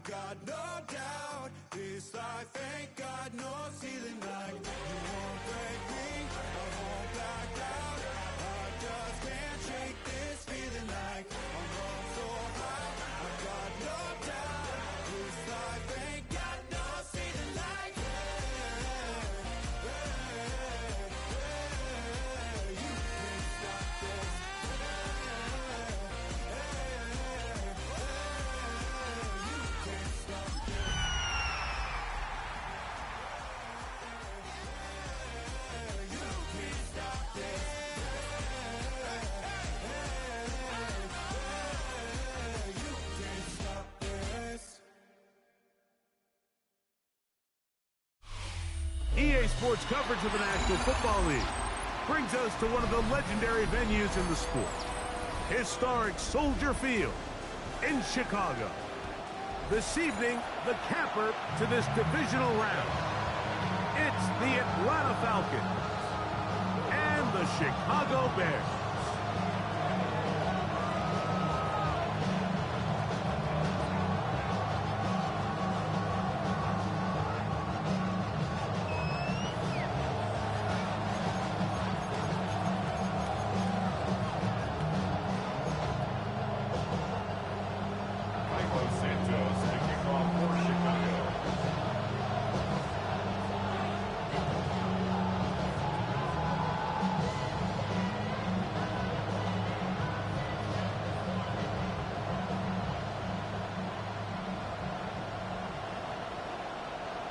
got no doubt. This life ain't got no ceiling like you won't break me, I won't back out. I just can't shake this feeling like I'm up so high. I got no doubt. This life ain't got no ceiling like you can't stop this. EA Sports coverage of the National Football League brings us to one of the legendary venues in the sport, historic Soldier Field in Chicago. This evening, the capper to this divisional round. It's the Atlanta Falcons and the Chicago Bears.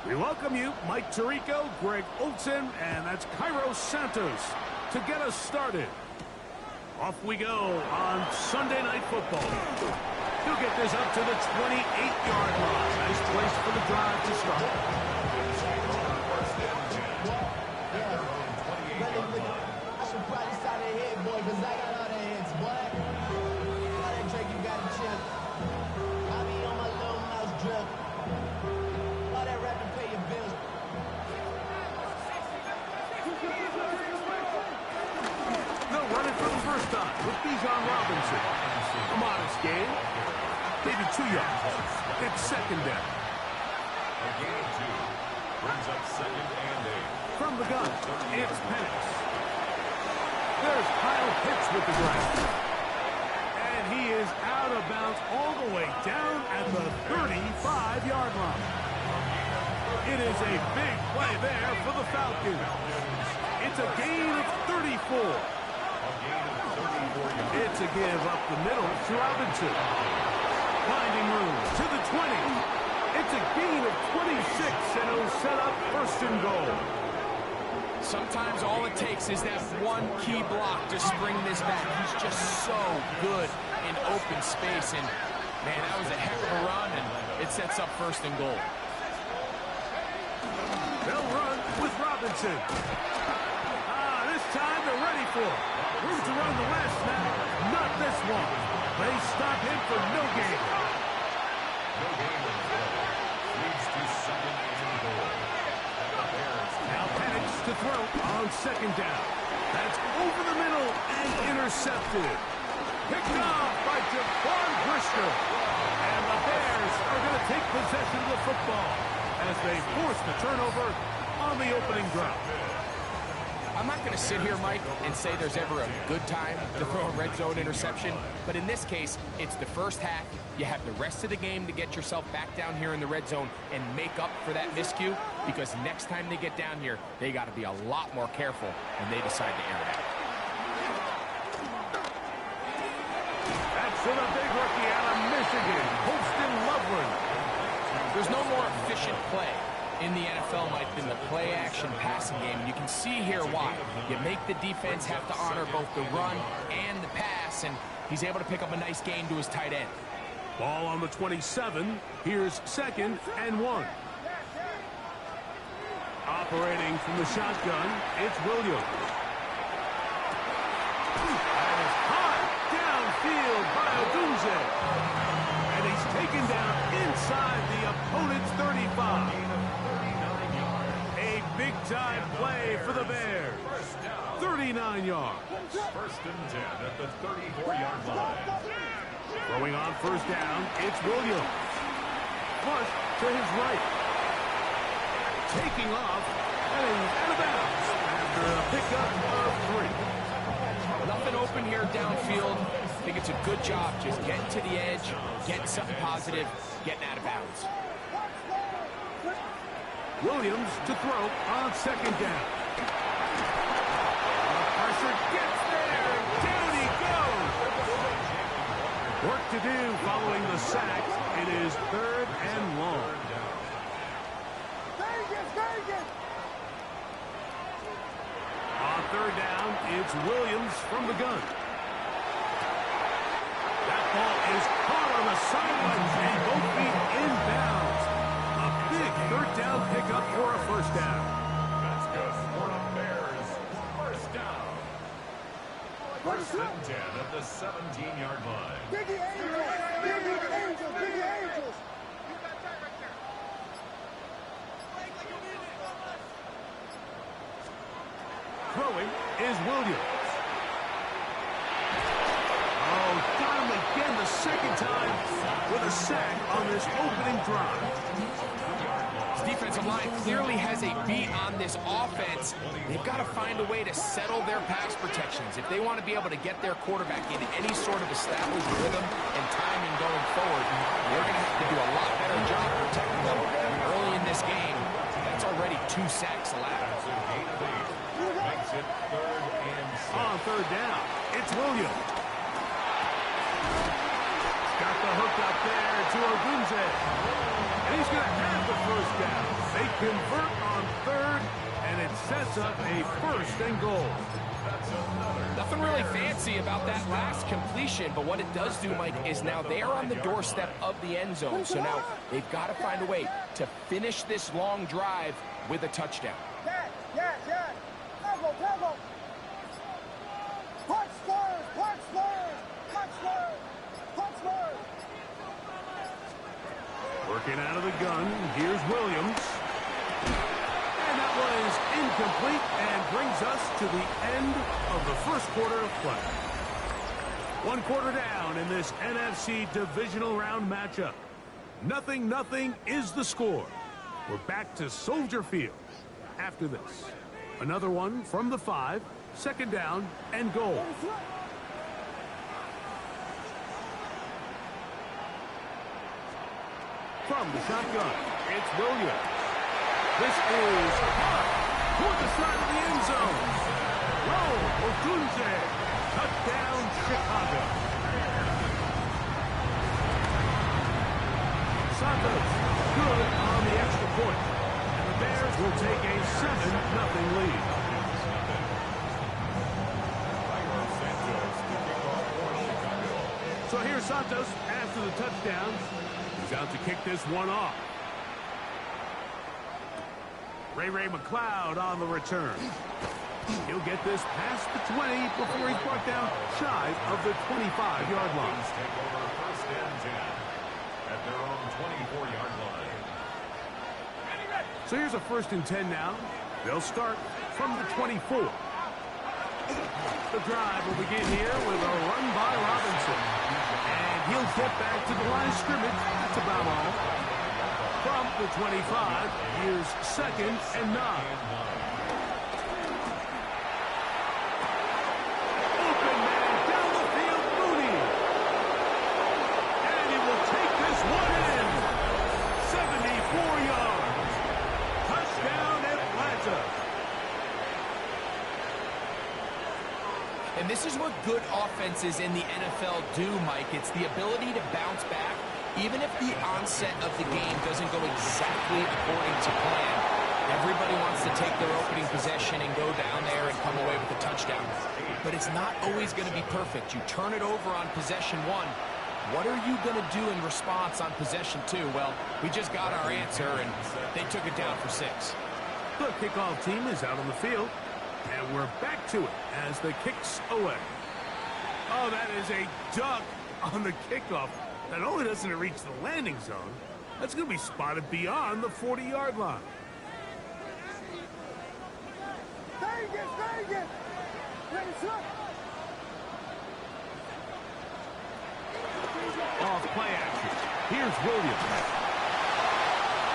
We welcome you, Mike Tirico, Greg Olsen, and that's Cairo Santos to get us started. Off we go on Sunday Night Football. He'll get this up to the 28-yard line. Nice place for the drive to start. I should probably start that head, boy, because I got all the heads, boy. All that Drake, you got to chill. I be on my little mouse drip. All that rap and pay your bills. They'll run it for the first time with Bijan Robinson. A modest gain. Maybe 2 yards. It's second down. A gain of 2. Brings up 2nd and 8. From the gun, it's Penix. There's Kyle Pitts with the grab. And he is out of bounds all the way down at the 35-yard line. It is a big play there for the Falcons. It's a gain of 34. It's a give up the middle to Robinson. Finding room to the 20. It's a gain of 26, and it'll set up 1st and goal. Sometimes all it takes is that one key block to spring this back. He's just so good in open space, and man, that was a heck of a run, and it sets up 1st and goal. They'll run with Robinson. This time they're ready for it. Room to run the last snap. Not this one. They stop him for no gain. No gain on the play. Leads to 2nd and goal. Now Penix to throw on 2nd down. That's over the middle and intercepted. Picked off by Jaquan Brisker. And the Bears are going to take possession of the football as they force the turnover on the opening drive. I'm not going to sit here, Mike, and say there's ever a good time to throw a red zone interception, but in this case, it's the first half. You have the rest of the game to get yourself back down here in the red zone and make up for that miscue, because next time they get down here, they got to be a lot more careful when they decide to air it out. That's for the big rookie out of Michigan, Holston Loveland. There's no more efficient play in the NFL, Mike, than the play-action passing game. You can see here why. You make the defense have to honor both the run and the pass, and he's able to pick up a nice gain to his tight end. Ball on the 27. Here's 2nd and 1. Operating from the shotgun, it's Williams. That is high downfield by Odunze. And he's taken down inside the opponent's 35. A big-time play for the Bears. 39 yards. 1st and 10 at the 34-yard line. Throwing on 1st down, it's Williams. flush to his right. Taking off, and he's out of bounds after a pickup of 3. Nothing open here downfield. I think it's a good job just getting to the edge, getting something positive, getting out of bounds. Williams to throw on 2nd down. Pressure gets there, and down he goes. Work to do following the sack. It is 3rd and long. On 3rd down, it's Williams from the gun. That ball is caught on the sidelines, and both feet inbounds. A big 3rd down pickup for a 1st down. That's good for the Bears. 1st down. 1st and 10 at the 17-yard line. Biggie Angels! Biggie Angels! Biggie Angels! Throwing is Williams. Oh, got him again the 2nd time with a sack on this opening drive. This defensive line clearly has a beat on this offense. They've got to find a way to settle their pass protections. If they want to be able to get their quarterback in any sort of established rhythm and timing going forward, they're going to have to do a lot better job protecting them early in this game. That's already 2 sacks allowed. Makes it 3rd and 6. On 3rd down, it's Williams. Got the hook up there to Ogunze. And he's going to have the 1st down. They convert on 3rd, and it sets up a 1st and goal. Nothing really fancy about that last completion, but what it does do, Mike, is now they're on the doorstep of the end zone. So now they've got to find a way to finish this long drive with a touchdown. Yes! Tackle! Punch Spurs! Working out of the gun, here's Williams. And that was incomplete and brings us to the end of the 1st quarter of play. 1 quarter down in this NFC Divisional Round matchup. 0-0 is the score. We're back to Soldier Field after this. Another one from the 5, 2nd down and goal. From the shotgun, it's Williams. This is toward the side of the end zone. Ogunze, touchdown Chicago. Santos, good on the extra point. And the Bears will take a 7-0 lead. So here's Santos after the touchdown. He's out to kick this one off. Ray McLeod on the return. He'll get this past the 20 before he's brought down shy of the 25-yard line. Take over 1st and 10 at their own 24-yard line. So here's a 1st and 10 now. They'll start from the 24. The drive will begin here with a run by Robinson. And he'll get back to the line of scrimmage. That's about all. From the 25, here's 2nd and 9. Open man down the field, Mooney. And he will take this one in. 74 yards. Touchdown Atlanta. And this is what good offenses in the NFL do, Mike. It's the ability to bounce back, even if the onset of the game doesn't go exactly according to plan. Everybody wants to take their opening possession and go down there and come away with a touchdown. But it's not always going to be perfect. You turn it over on possession 1. What are you going to do in response on possession 2? Well, we just got our answer, and they took it down for 6. The kickoff team is out on the field. And we're back to it as the kick's away. Oh, that is a duck on the kickoff. Not only doesn't it reach the landing zone, that's going to be spotted beyond the 40-yard line. Vegas! Off play action. Here's Williams.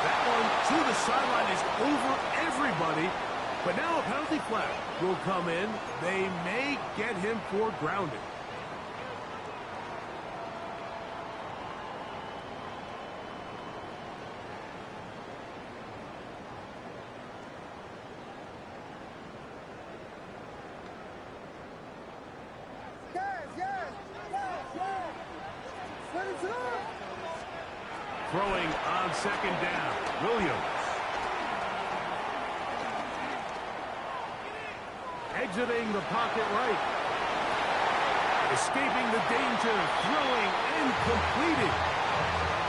That one to the sideline is over everybody. But now a penalty flag will come in. They may get him for grounding. Throwing on second down, Williams. Exiting the pocket right. Escaping the danger, throwing and completed.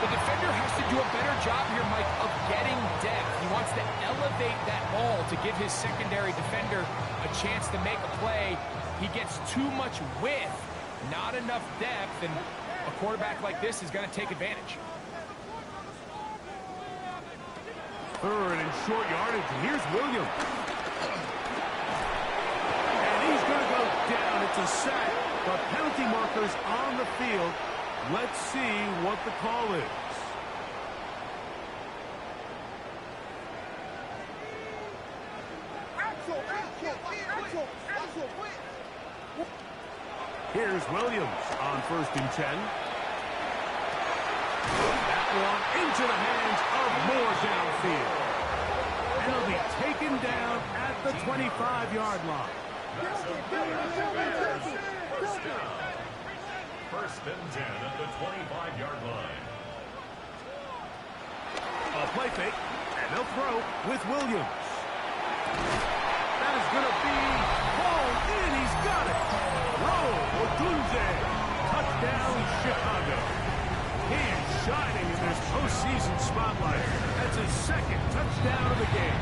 The defender has to do a better job here, Mike, of getting depth. He wants to elevate that ball to give his secondary defender a chance to make a play. He gets too much width, not enough depth, and a quarterback like this is going to take advantage. Third and short yardage. Here's Williams. And he's going to go down. It's a sack, but penalty markers on the field. Let's see what the call is. Here's Williams on 1st and 10. That one into the hands of Moore downfield. And he'll be taken down at the 25-yard line. First and 10 at the 25-yard line. A play fake, and they'll throw with Williams. That is going to be hauled in. He's got it. Roll, Odunze. Touchdown, Chicago. He is shining in this postseason spotlight. That's his second touchdown of the game.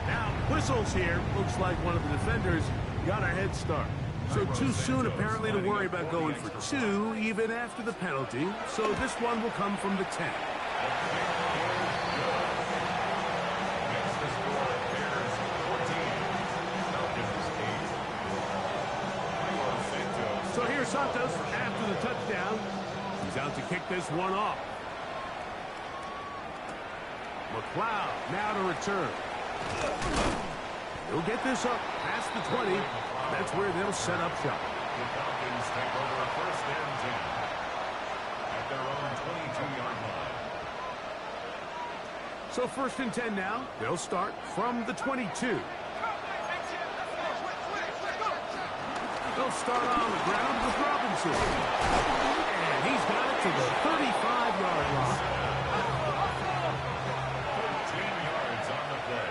Now, whistles here. Looks like one of the defenders got a head start. So too soon, apparently, to worry about going for two, even after the penalty. So this one will come from the 10. So here's Santos after the touchdown. He's out to kick this one off. McLeod now to return. He'll get this up past the 20. That's where they'll set up shop. The Falcons take over 1st and 10 at their own 22-yard line. So 1st and 10 now. They'll start from the 22. They'll start on the ground with Robinson. And he's got it to the 35-yard line. 13 yards on the play.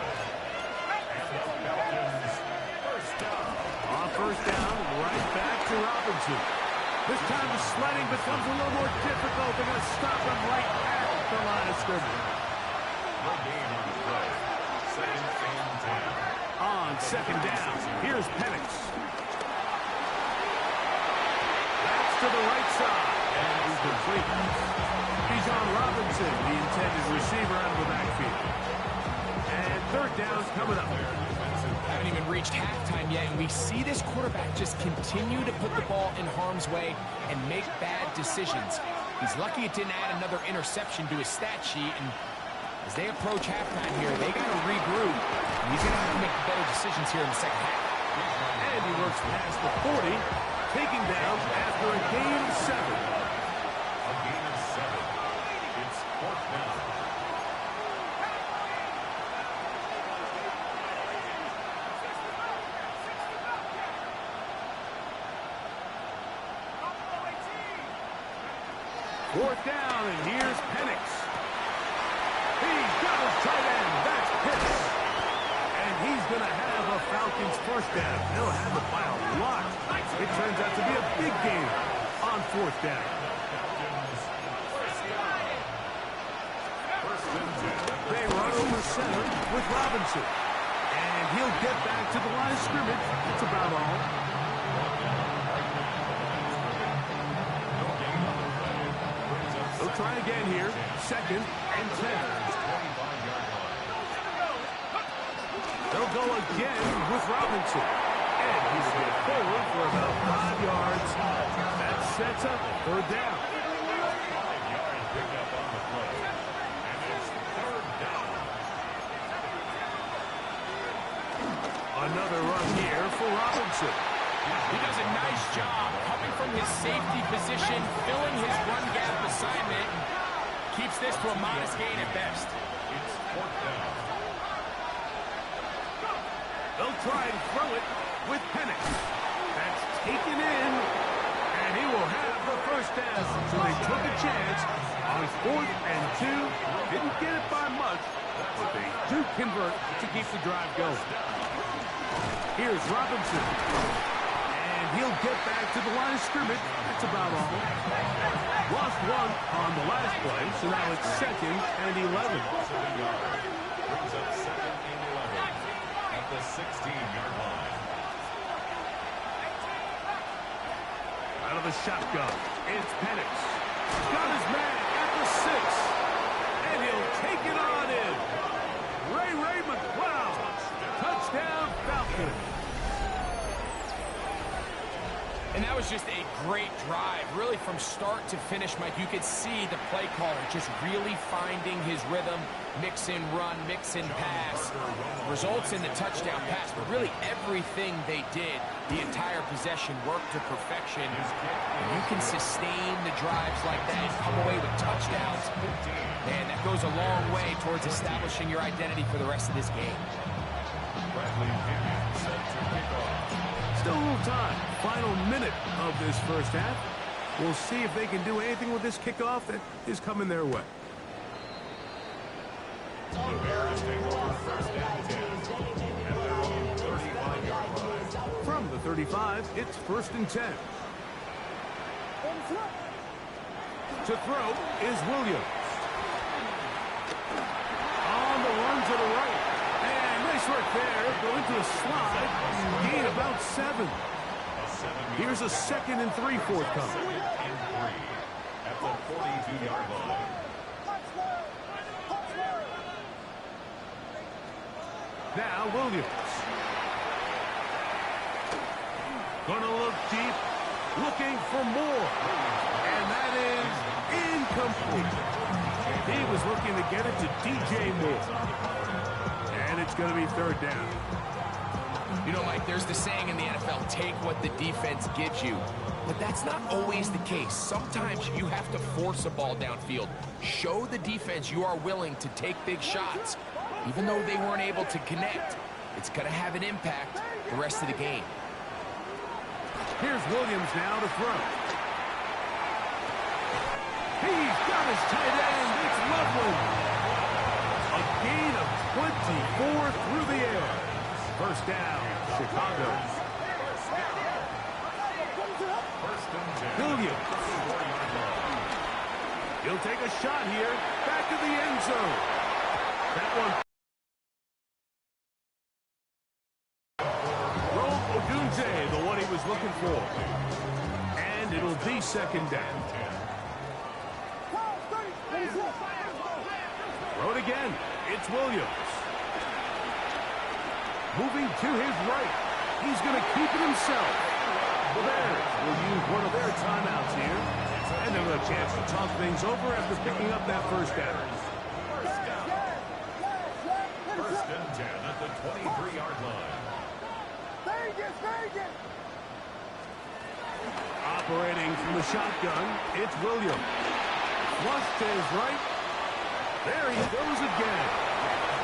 And the Falcons first down. On 1st down, right back to Robinson. This time the sledding becomes a little more difficult. They're going to stop him right at the line of scrimmage. No gain on the play. 2nd and 10. On 2nd down, here's Penix. That's to the right side, and he's complete. He's on Robinson, the intended receiver out of the backfield. And 3rd down's coming up. Haven't even reached halftime yet, and we see this quarterback just continue to put the ball in harm's way and make bad decisions. He's lucky it didn't add another interception to his stat sheet, and as they approach halftime here, they got to regroup. And he's going to have to make better decisions here in the second half. And he works past the 40, taking down after a gain of 7. A gain of 7. It's 4th down. Fourth down, and here's Penix. He's got his tight end. That's Pitts. And he's going to have a Falcons first down. They'll have it by a lot. It turns out to be a big game on 4th down. They run over center with Robinson. And he'll get back to the line of scrimmage. That's about all. They'll try again here. 2nd and 10. They'll go again with Robinson. And he's going to forward for about 5 yards. That sets up 3rd down. 5 yards picked up on the play. And Here for Robinson. He does a nice job coming from his safety position, filling his run gap assignment, and keeps this to a modest gain at best. It's fourth down. They'll try and throw it with Penix. That's taken in, and he will have the first down. So they took a chance on 4th and 2. Didn't get it by much, but they do convert to keep the drive going. Here's Robinson. And he'll get back to the line of scrimmage. That's about all. Lost one on the last play, so now it's 2nd and 11. Brings up 2nd and 11 at the 16-yard line. Out of the shotgun, it's Penix. He's got his man at the 6. And he'll take it on in. Ray McCloud. Touchdown, Falcons. And that was just a great drive. Really, from start to finish, Mike, you could see the play caller just really finding his rhythm. Mix in run, mix in pass. Results in the touchdown pass. But really, everything they did, the entire possession worked to perfection. And you can sustain the drives like that and come away with touchdowns. Man, that goes a long way towards establishing your identity for the rest of this game. Bradley Pinion set to kick off. Still a little time. Final minute of this first half. We'll see if they can do anything with this kickoff that is coming their way. The Bears take over 1st and 10 at their own 35-yard line. From the 35, it's 1st and 10. To throw is Williams. On the run to the right. And nice work there. Going to a slide. Gain about 7. Here's a 2nd and 3 forthcoming. 2nd and 3 at the 42-yard line. Now Williams. Gonna look deep. Looking for more. And that is incomplete. He was looking to get it to DJ Moore. And it's going to be 3rd down. You know, Mike, there's the saying in the NFL, take what the defense gives you. But that's not always the case. Sometimes you have to force a ball downfield. Show the defense you are willing to take big shots. Even though they weren't able to connect, it's going to have an impact the rest of the game. Here's Williams now to throw. He's got his tight end. It's lovely. A gain of 24 through the air. 1st down, Chicago. 1st and 10. Williams. He'll take a shot here. Back to the end zone. That one. The one he was looking for. And it'll be 2nd down. Throw it again. It's Williams. Moving to his right. He's going to keep it himself. The Bears will use one of their timeouts here. And they'll have a chance to talk things over after picking up that 1st down. 1st and 10 at the 23-yard line. Operating from the shotgun, it's Williams. Flush to his right. There he goes again.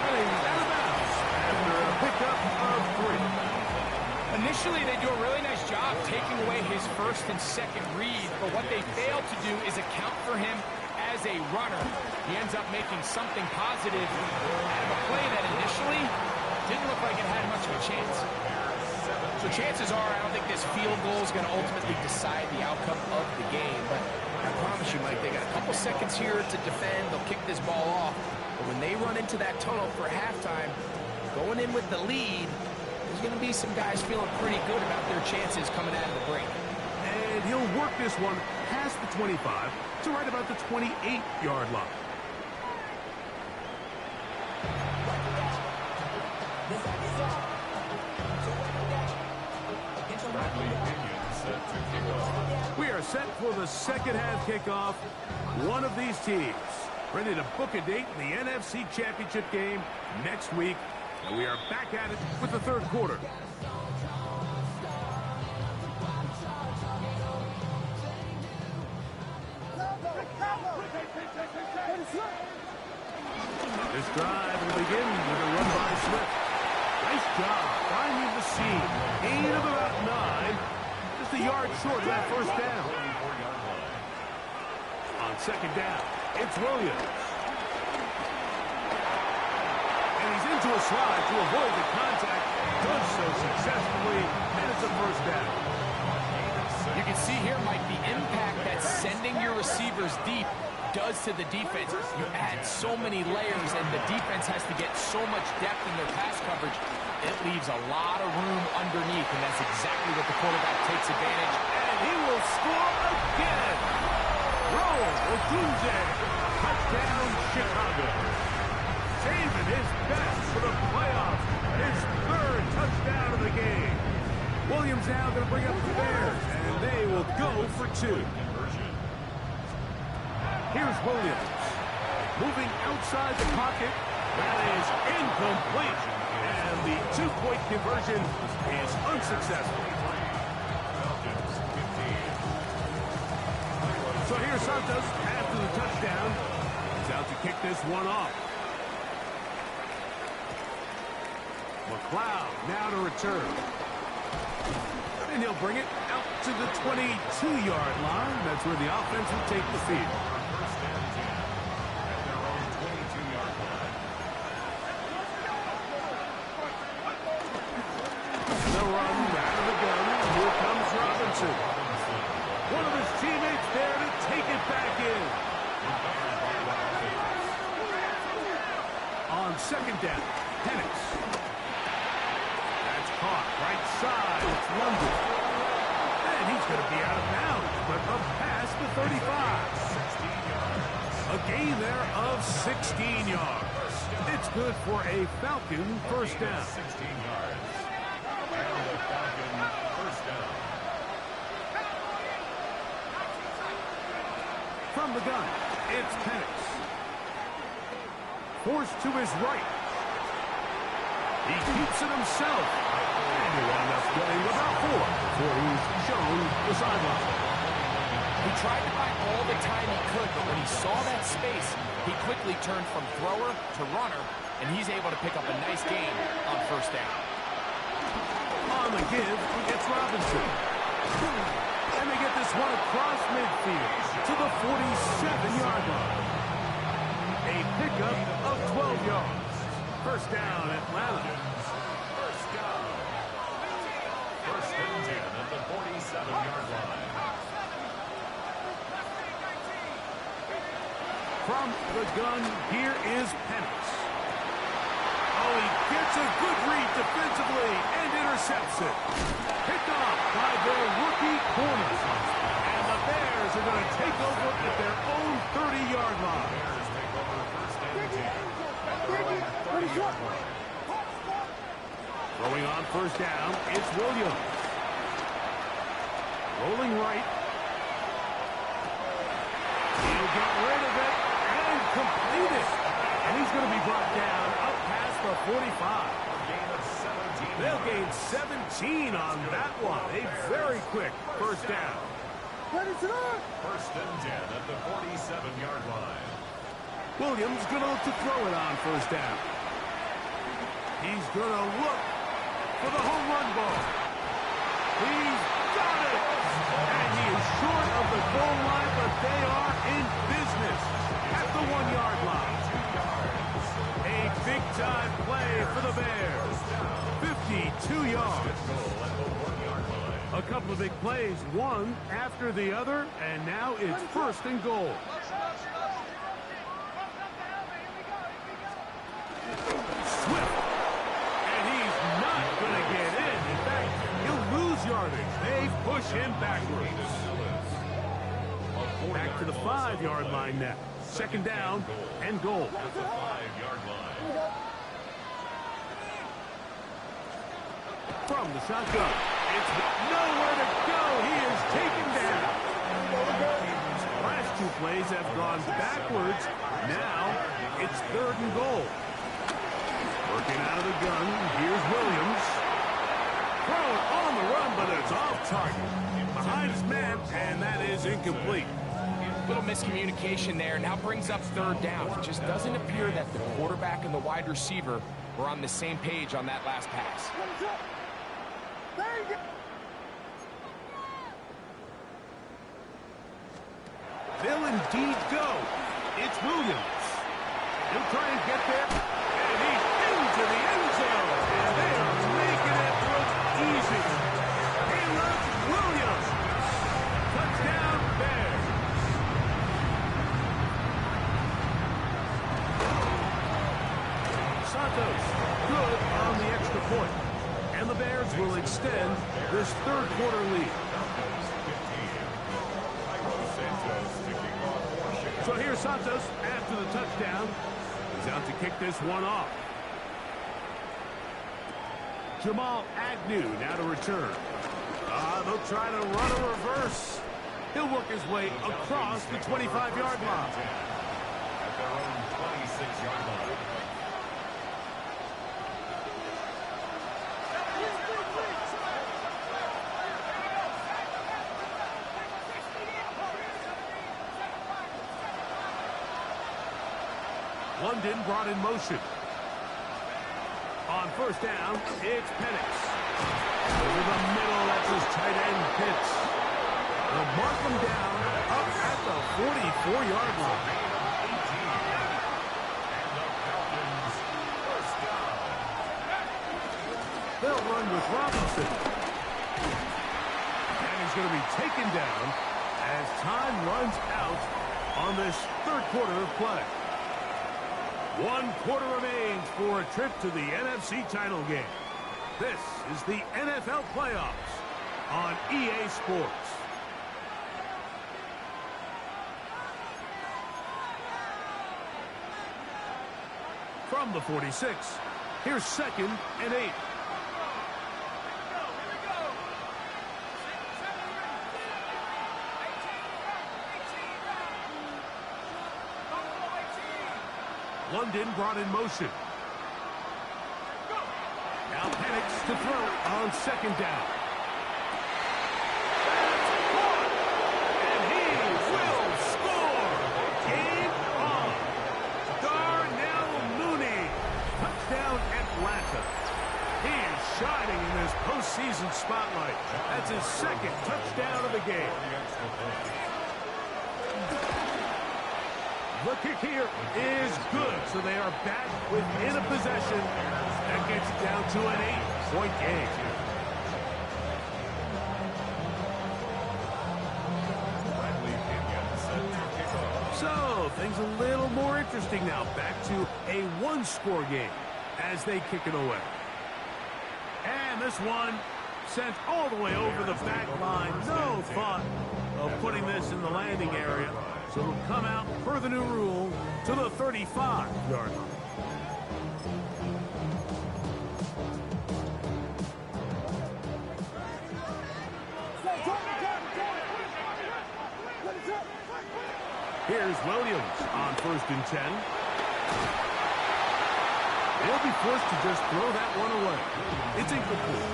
And he's out of bounds after a pickup of 3. Initially, they do a really nice job taking away his 1st and 2nd read, but what they fail to do is account for him as a runner. He ends up making something positive out of a play that initially didn't look like it had much of a chance. So chances are, I don't think this field goal is going to ultimately decide the outcome of the game. But I promise you, Mike, they got a couple seconds here to defend. They'll kick this ball off. But when they run into that tunnel for halftime, going in with the lead, there's going to be some guys feeling pretty good about their chances coming out of the break. And he'll work this one past the 25 to right about the 28-yard line. We are set for the 2nd half kickoff. One of these teams ready to book a date in the NFC Championship game next week. And we are back at it with the 3rd quarter. This drive will begin with a run by Swift. Nice job finding the seam. Gain of about 9. Just a yard short of that first down. On second down, it's Williams. And he's into a slide to avoid the contact. Does so successfully, and it's a first down. You can see here, Mike, the impact that sending your receivers deep does to the defense. You add so many layers, and the defense has to get so much depth in their pass coverage. It leaves a lot of room underneath, and that's exactly what the quarterback takes advantage. And he will score again. Roll, Odunze. Touchdown, Chicago. Saving his best for the playoffs. His third touchdown of the game. Williams now going to bring up the Bears, and they will go for 2. Here's Williams. Moving outside the pocket. That is incomplete. And the 2-point conversion is unsuccessful. So here's Santos after the touchdown. He's out to kick this one off. McLeod now to return. And he'll bring it out to the 22-yard line. That's where the offense will take the field. The run out of the gun. Here comes Robinson. One of his teammates there to take it back in. On second down, Penix. That's caught right side. It's London. And he's going to be out of bounds, but up past the 35. A gain there of 16 yards. It's good for a Falcon first down. 16 yards. And the Falcon first down. From the gun, it's Penix. Forced to his right. He keeps it himself. And he wound up getting about 4 before he's shown the sideline. He tried to buy all the time he could, but when he saw that space, he quickly turned from thrower to runner, and he's able to pick up a nice gain on first down. On the give, it's Robinson. And they get this one across midfield to the 47-yard line. A pickup of 12 yards. First down, Atlanta. First down. First and 10 at the 47-yard line. From the gun, here is Penix. Oh, he gets a good read defensively and intercepts it. Picked off by their rookie corner. And the Bears are going to take over at their own 30-yard line. Bears take over first and 10 at their own 30-yard line. Throwing on first down, it's Williams. Rolling right. He'll get rid of it and complete it. And he's going to be brought down up past the 45. Gain of 17. They'll gain 17 on that one. A very quick first down. First and 10 at the 47-yard line. Williams going to look to throw it on first down. He's going to look for the home run ball. He's got it. And he is short of the goal line, but they are in business at the 1-yard line. A big-time play for the Bears. 52 yards. A couple of big plays, one after the other, and now it's first and goal. Swift. And he's not going to get in. In fact, he'll lose yardage. They push him backwards. Back to the 5-yard line now. Second down and goal. At the 5-yard line. From the shotgun. It's nowhere to go. He is taken down. Last 2 plays have gone backwards. Now it's third and goal. Working out of the gun. Here's Williams. Thrown on the run, but it's off target. Behind his man, and that is incomplete. Little miscommunication there. Now brings up third down. It just doesn't appear that the quarterback and the wide receiver were on the same page on that last pass. They'll indeed go. It's Williams. He'll try and get there. And he's into the end zone. And they are making it look easy. Caleb Williams. Touchdown Bears. Santos good on the extra point. And the Bears will extend this third quarter lead. So here's Santos after the touchdown. He's out to kick this one off. Jamal Agnew now to return. They'll try to run a reverse. He'll work his way across the 25-yard line. At their own 26-yard line. London brought in motion. On first down, it's Penix. Over the middle, that's his tight end, Pitts. They'll mark him down up at the 44-yard line. They'll run with Robinson. And he's going to be taken down as time runs out on this third quarter of play. 1 quarter remains for a trip to the NFC title game. This is the NFL playoffs on EA Sports. From the 46, here's 2nd and 8. London brought in motion. Now Penix to throw on 2nd down. And he will score. Game on. Darnell Mooney. Touchdown Atlanta. He is shining in this postseason spotlight. That's his 2nd touchdown of the game. The kick here is good, so they are back within a possession. That gets down to an 8-point game. So, things a little more interesting now. Back to a 1-score game as they kick it away. And this one sent all the way over the back line. No thought of putting this in the landing area. So it'll come out per the new rule to the 35-yard line. Here's Williams on 1st and 10. They'll be forced to just throw that one away. It's incomplete.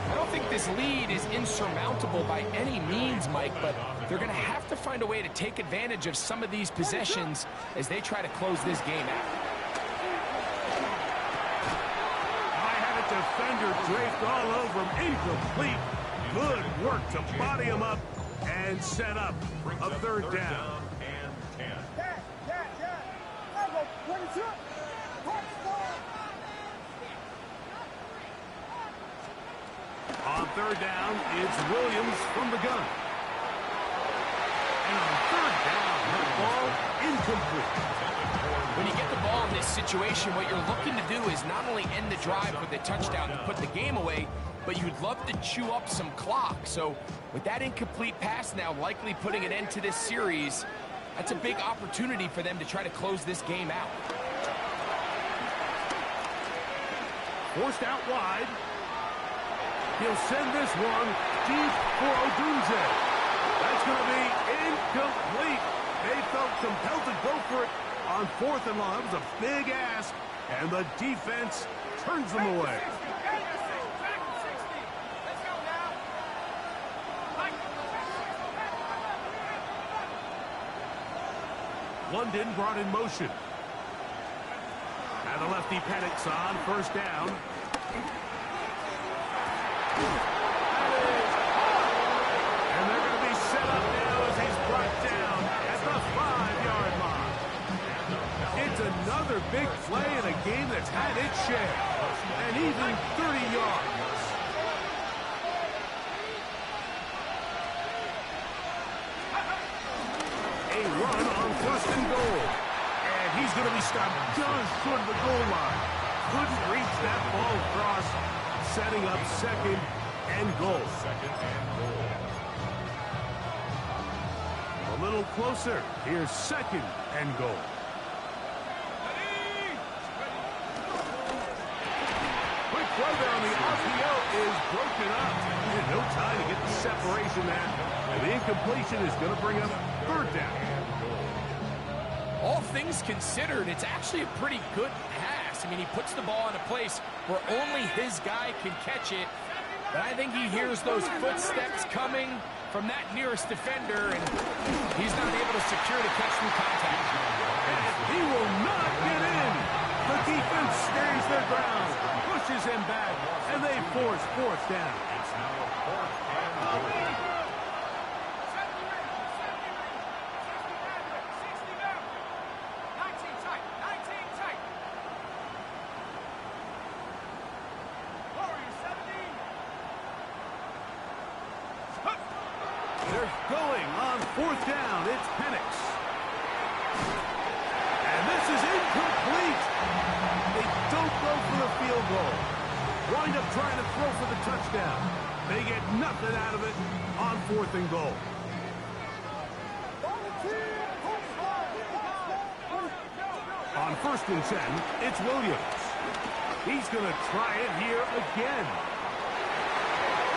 I don't think this lead is insurmountable by any means, Mike, but they're going to have to find a way to take advantage of some of these possessions as they try to close this game out. I had a defender draped all over him. Incomplete. Good work to body him up and set up a 3rd down. On 3rd down, it's Williams from the gun. And on 3rd down, the ball incomplete. When you get the ball in this situation, what you're looking to do is not only end the drive with a touchdown to put the game away, but you'd love to chew up some clock. So with that incomplete pass now likely putting an end to this series, that's a big opportunity for them to try to close this game out. Forced out wide. He'll send this one deep for Odunze. That's going to be incomplete. They felt compelled to go for it on 4th and long. That was a big ask, and the defense turns them away. London brought in motion. And the lefty Penix on first down. And they're going to be set up now as he's brought down at the 5-yard line. It's another big play in a game that's had its share. And even 30 yards. A run on first and goal. And he's going to be stopped just short of the goal line. Couldn't reach that ball across, setting up second and goal. A little closer. Here's second and goal. Quick throw down. The RPO is broken up. And no time to get the separation there. And the incompletion is going to bring up third down. All things considered, it's actually a pretty good pass. I mean, he puts the ball in a place where only his guy can catch it. But I think he hears those footsteps coming from that nearest defender, and he's not able to secure the catch through contact. And he will not get in. The defense stays their ground, pushes him back, and they force fourth down. It's now a fourth and goal. They're going on fourth down. It's Penix. And this is incomplete. They don't go for the field goal. Wind up trying to throw for the touchdown. They get nothing out of it on fourth and goal. On first and 10, it's Williams. He's going to try it here again.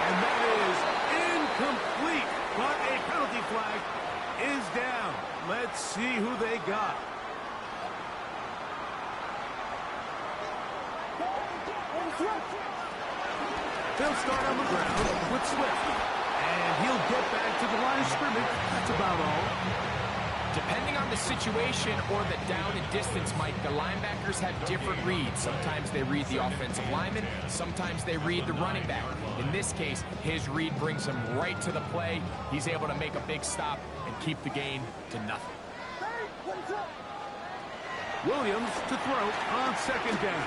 And that is incomplete. But a penalty flag is down. Let's see who they got. They'll start on the ground with Swift. And he'll get back to the line of scrimmage. That's about all. Depending on the situation or the down and distance, Mike, the linebackers have different reads. Sometimes they read the offensive lineman. Sometimes they read the running back. In this case, his read brings him right to the play. He's able to make a big stop and keep the gain to nothing. Williams to throw on second down.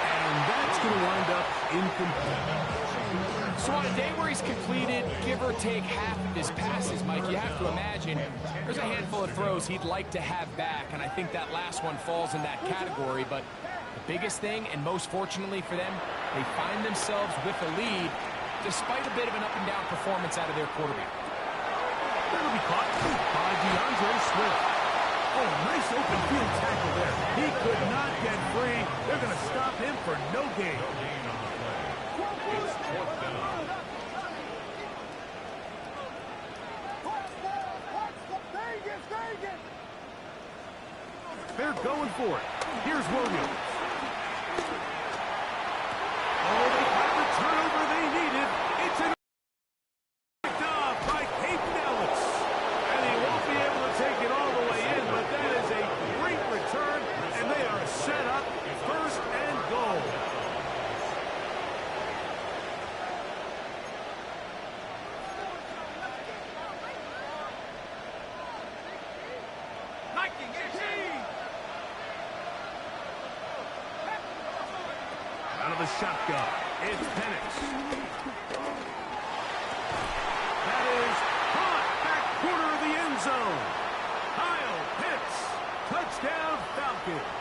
And that's going to wind up incomplete. So on a day where he's completed, give or take half of his passes, Mike, you have to imagine there's a handful of throws he'd like to have back, and I think that last one falls in that category. But the biggest thing, and most fortunately for them, they find themselves with a lead despite a bit of an up-and-down performance out of their quarterback. That'll be caught by DeAndre Swift. Oh, nice open field tackle there. He could not get free. They're going to stop him for no gain. It's fourth down. They're going for it. Here's Williams. Oh, they got the turnover they needed. It's an picked off by Cape Nellis. And he won't be able to take it all the way in, but that is a great return, and they are set up first and goal. Out of the shotgun, it's Penix. That is caught back corner of the end zone. Kyle Pitts, touchdown Falcons.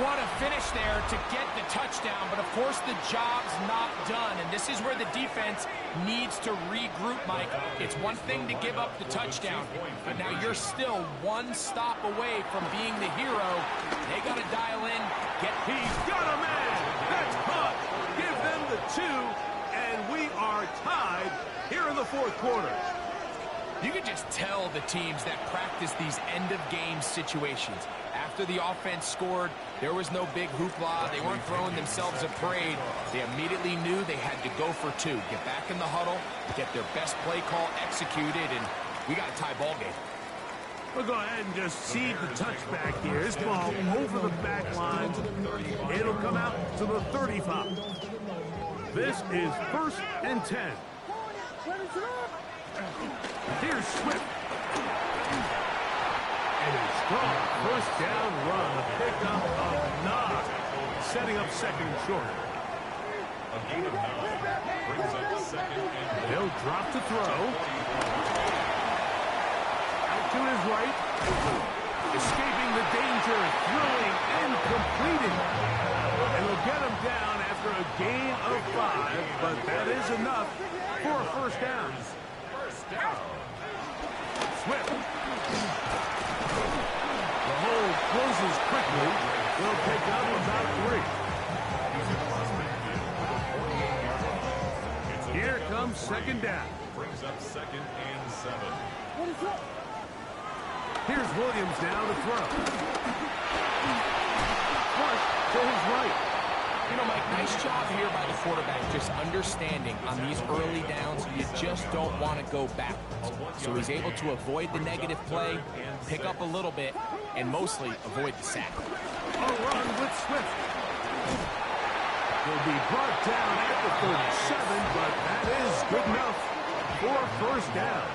What a finish there to get the touchdown, but of course the job's not done, and this is where the defense needs to regroup, Mike. It's one thing to give up the touchdown, but now you're still one stop away from being the hero. They got to dial in. He's got a man. That's caught. Give them the 2, and we are tied here in the fourth quarter. You can just tell the teams that practice these end-of-game situations. After the offense scored, there was no big hoopla. They weren't throwing themselves a parade. They immediately knew they had to go for 2. Get back in the huddle, get their best play call executed, and we got a tie ball game. We'll go ahead and just cede the touchback here. This ball over the back line. It'll come out to the 35. This is 1st and 10. Here's Swift. And a strong 1st down run. A pickup of 9. Setting up 2nd and short. A gain of 9 brings up 2nd and He'll drop to throw. To his right, escaping the danger, throwing and completing. And they'll get him down after a gain of 5, but that is enough for a 1st down. Swift. The hole closes quickly. They'll pick up about 3. Here comes 2nd down. Brings up 2nd and 7. Here's Williams now to throw. Push to his right. You know, Mike, nice job here by the quarterback just understanding on these early downs you just don't want to go backwards. So he's able to avoid the negative play, pick up a little bit, and mostly avoid the sack. A run with Swift. Will be brought down at the 37, but that is good enough for a 1st down.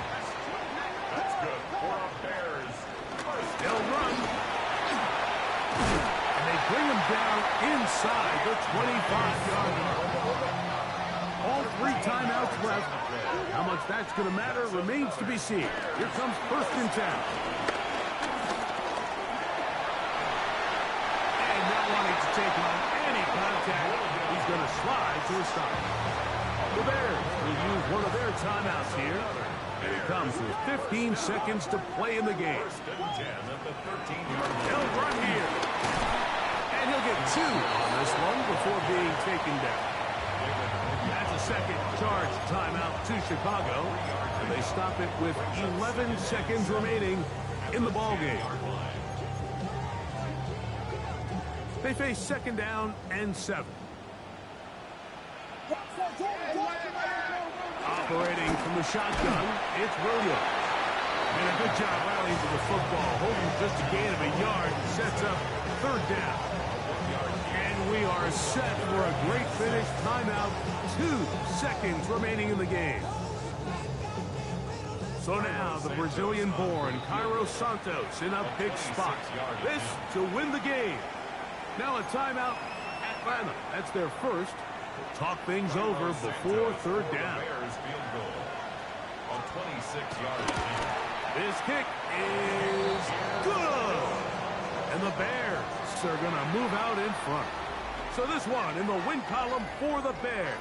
That's good for a Bears. They'll run. And they bring him down inside the 25-yard line. All 3 timeouts left. How much that's going to matter remains to be seen. Here comes 1st and 10. And not wanting to take on any contact, he's going to slide to a stop. The Bears will use one of their timeouts here. And it comes with 15 seconds to play in the game. They'll run here. And he'll get 2 on this one before being taken down. That's a 2nd charge timeout to Chicago. And they stop it with 11 seconds remaining in the ballgame. They face 2nd down and 7. Operating from the shotgun, it's Williams. And a good job rallying to the football. Holding just a gain of a yard. Sets up 3rd down. And we are set for a great finish. Timeout. 2 seconds remaining in the game. So now the Brazilian-born Cairo Santos in a big spot. This to win the game. Now a timeout. Atlanta. That's their first. Talk things over before 3rd down. Bears field goal on 26 yards. This kick is good. And the Bears are going to move out in front. So this one in the win column for the Bears.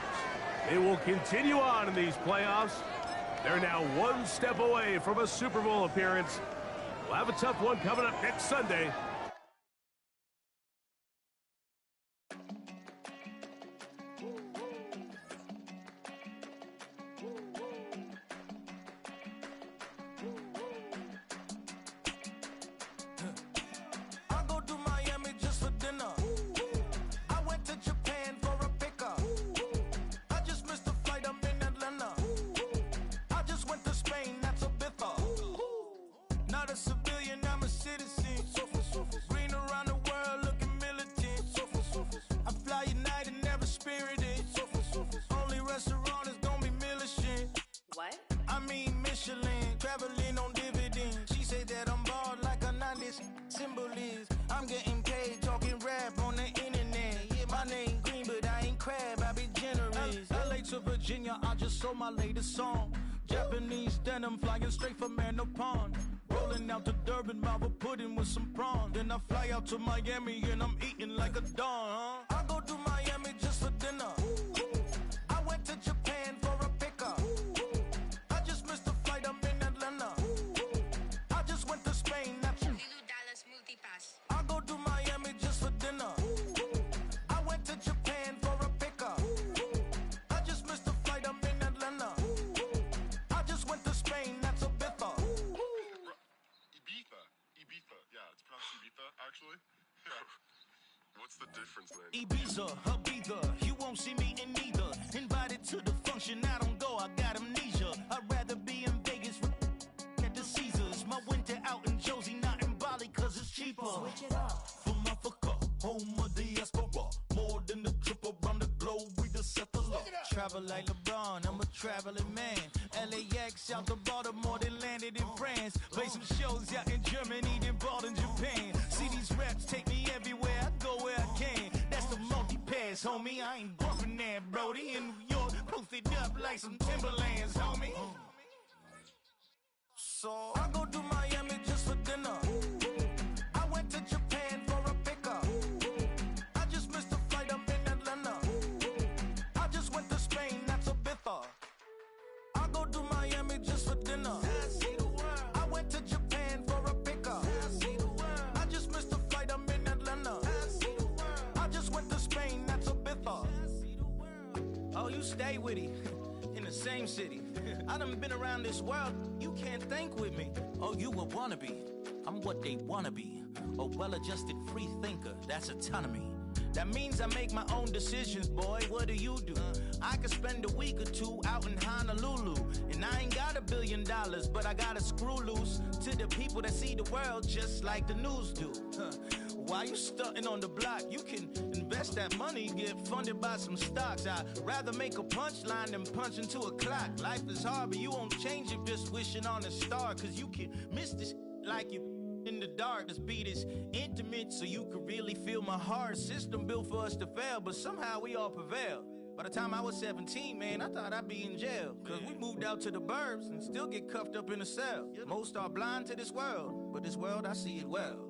They will continue on in these playoffs. They're now 1 step away from a Super Bowl appearance. We'll have a tough one coming up next Sunday. Virginia, I just sold my latest song. Japanese denim flying straight from Manopon. Rolling out to Durban, mouth a pudding with some prawns. Then I fly out to Miami and I'm eating like a don. I go to Miami just for dinner. I went to Japan for a pickup. I just missed the flight, I'm in Atlanta. I just went to Spain, not you. Dallas Multipass. I go to Miami just for dinner. I went to Japan for a pickup. I just missed the flight, I'm in Atlanta. I just went to Spain, that's a Ibiza. Ibiza. Yeah, it's pronounced Ibiza, actually. What's the difference then? Ibiza, Ibiza, you won't see me in neither. Invited to the function, I don't go, I got amnesia. I'd rather be in Vegas Switch it up. From Africa, home of diaspora. More than the trip around the globe, we the settler. Travel like LeBron, I'm a traveling man. LAX out to Baltimore, then landed in France. Play some shows out in Germany, then bought in Japan. See these raps take me everywhere, I go where I can. That's the multi-pass, homie. I ain't bumping that, Brody. In New York, posted up like some Timberlands, homie. So I go to Miami just for dinner. I went to Japan for a pickup. I just missed a flight, I'm in Atlanta. I just went to Spain, that's Ibiza. I go to Miami just for dinner. I went to Japan for a pickup. I just missed a flight, I'm in Atlanta. I just went to Spain, that's Ibiza. Oh, you stay with it. In the same city. I done been around this world, you can't think with me. Oh, you a wannabe, I'm what they wanna be. A well-adjusted free thinker, that's autonomy. That means I make my own decisions, boy, what do you do? I could spend a week or two out in Honolulu. And I ain't got $1 billion, but I got a screw loose to the people that see the world just like the news do. While you stunting on the block, you can invest that money, get funded by some stocks. I'd rather make a punchline than punch into a clock. Life is hard, but you won't change it just wishing on a star. Cause you can miss this like you in the dark. This beat is intimate, so you can really feel my heart. System built for us to fail, but somehow we all prevail. By the time I was 17, man, I thought I'd be in jail. Cause we moved out to the burbs and still get cuffed up in a cell. Most are blind to this world, but this world, I see it well.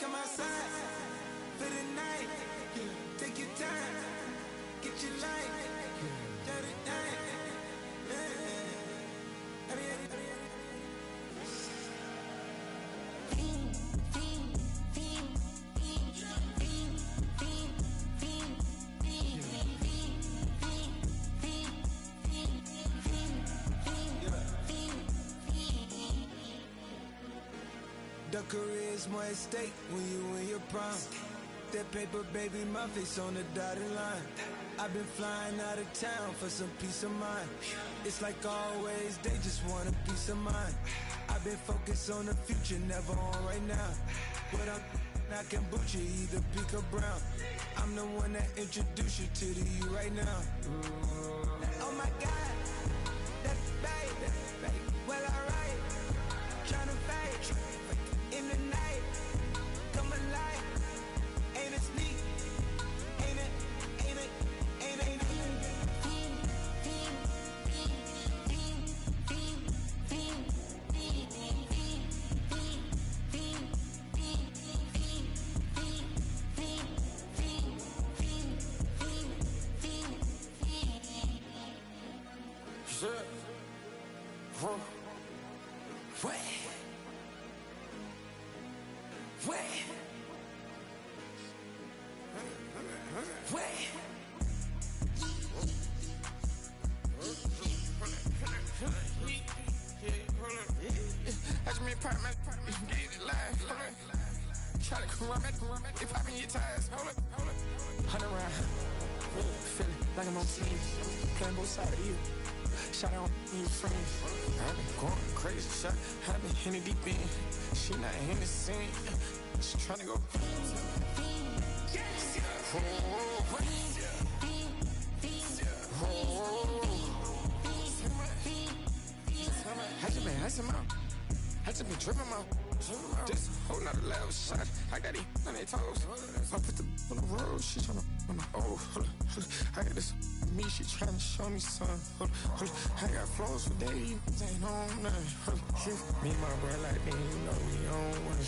come outside for the night. Take your time, get your life, shut it down. The career's more at stake when you in your prime. That paper, baby, my face on the dotted line. I've been flying out of town for some peace of mind. It's like always, they just want a peace of mind. I've been focused on the future, never on right now. But I can boot you either pink or brown. I'm the one that introduced you to the you right now. Oh my God, that's babe. Well, alright, tryna fade in the night, come alive. Ain't it sneak? Ain't it? Like I'm on team, playing both sides of you. Shout out you friends. I've been going crazy, shot. I've been in the deep end. She not in the scene. She tryna go. I just been tripping out. This whole nother level shot. I got it on their toes. I put the on the road. She tryna on the hold up. I got this me. She tryna show me something. Hold up. I got flows for days. Ain't on nothing. Me and my bro like me. You know we on one.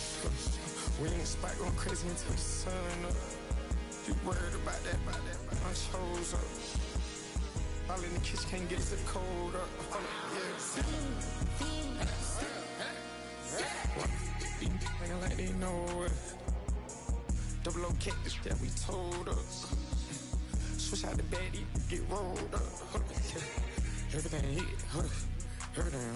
We in the spot going crazy until the sun up. You worried about that? My shows up. All in the kitchen can't get the cold up. Nigga like they know it. Double O cactus that we told us. Switch out the baddie, get rolled up. Everything hit, everything,